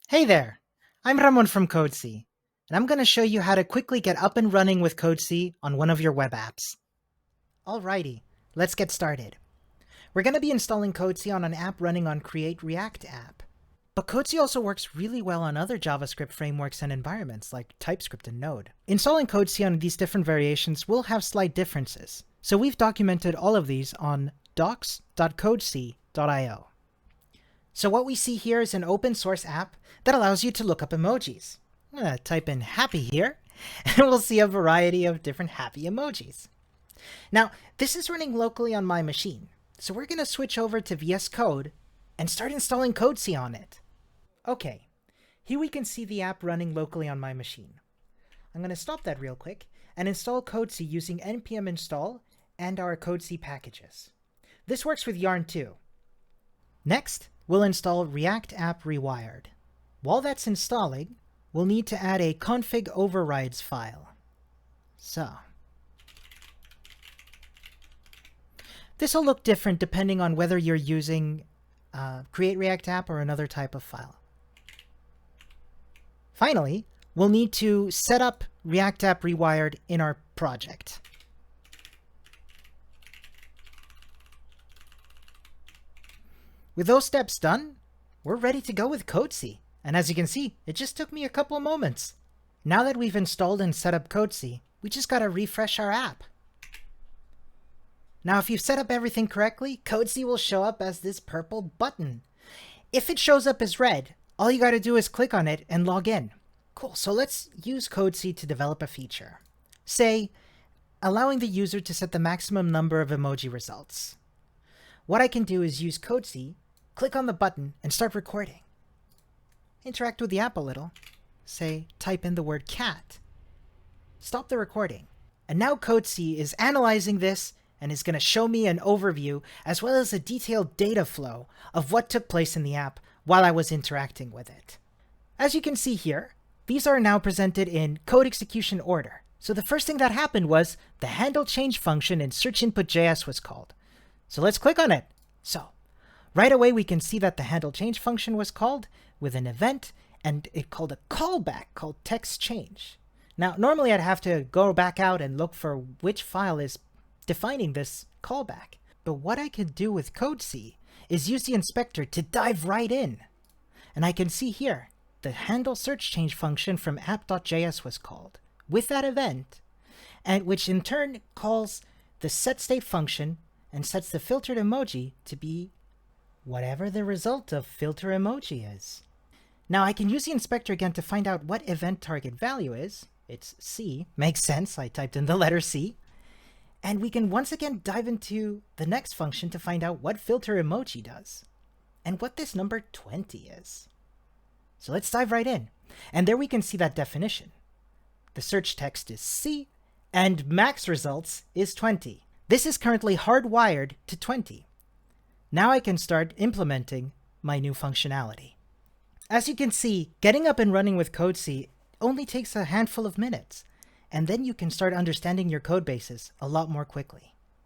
Hey there, I'm Ramon from CodeC, and I'm going to show you how to quickly get up and running with CodeC on one of your web apps. Alrighty, let's get started. We're going to be installing CodeC on an app running on Create React app. But CodeC also works really well on other JavaScript frameworks and environments like TypeScript and Node. Installing CodeC on these different variations will have slight differences, so we've documented all of these on docs.codec.io. So what we see here is an open source app that allows you to look up emojis. I'm going to type in happy here, and we'll see a variety of different happy emojis. Now, this is running locally on my machine, so we're going to switch over to VS Code and start installing CodeC on it. Okay, here we can see the app running locally on my machine. I'm going to stop that real quick and install CodeC using npm install and our CodeC packages. This works with Yarn too. Next, we'll install React App Rewired. While that's installing, we'll need to add a config overrides file. So, this will look different depending on whether you're using Create React App or another type of file. Finally, we'll need to set up React App Rewired in our project. With those steps done, we're ready to go with CodeC. And as you can see, it just took me a couple of moments. Now that we've installed and set up CodeC, we just gotta refresh our app. Now if you've set up everything correctly, CodeC will show up as this purple button. If it shows up as red, all you gotta do is click on it and log in. Cool, so let's use CodeC to develop a feature. Say, allowing the user to set the maximum number of emoji results. What I can do is use CodeC, click on the button, and start recording. Interact with the app a little. Say, type in the word cat. Stop the recording. And now CodeC is analyzing this and is going to show me an overview as well as a detailed data flow of what took place in the app while I was interacting with it. As you can see here, these are now presented in code execution order. So the first thing that happened was the handle change function in search input.js was called. So let's click on it. So right away, we can see that the handle change function was called with an event, and it called a callback called text change. Now, normally I'd have to go back out and look for which file is defining this callback. But what I could do with CodeC is use the inspector to dive right in. And I can see here, the handle search change function from app.js was called with that event, and which in turn calls the setState function and sets the filtered emoji to be whatever the result of filter emoji is. Now I can use the inspector again to find out what event target value is. It's C. Makes sense, I typed in the letter C. And we can once again dive into the next function to find out what filter emoji does and what this number 20 is. So let's dive right in. And there we can see that definition. The search text is C and max results is 20. This is currently hardwired to 20. Now I can start implementing my new functionality. As you can see, getting up and running with CodeC only takes a handful of minutes, and then you can start understanding your code bases a lot more quickly.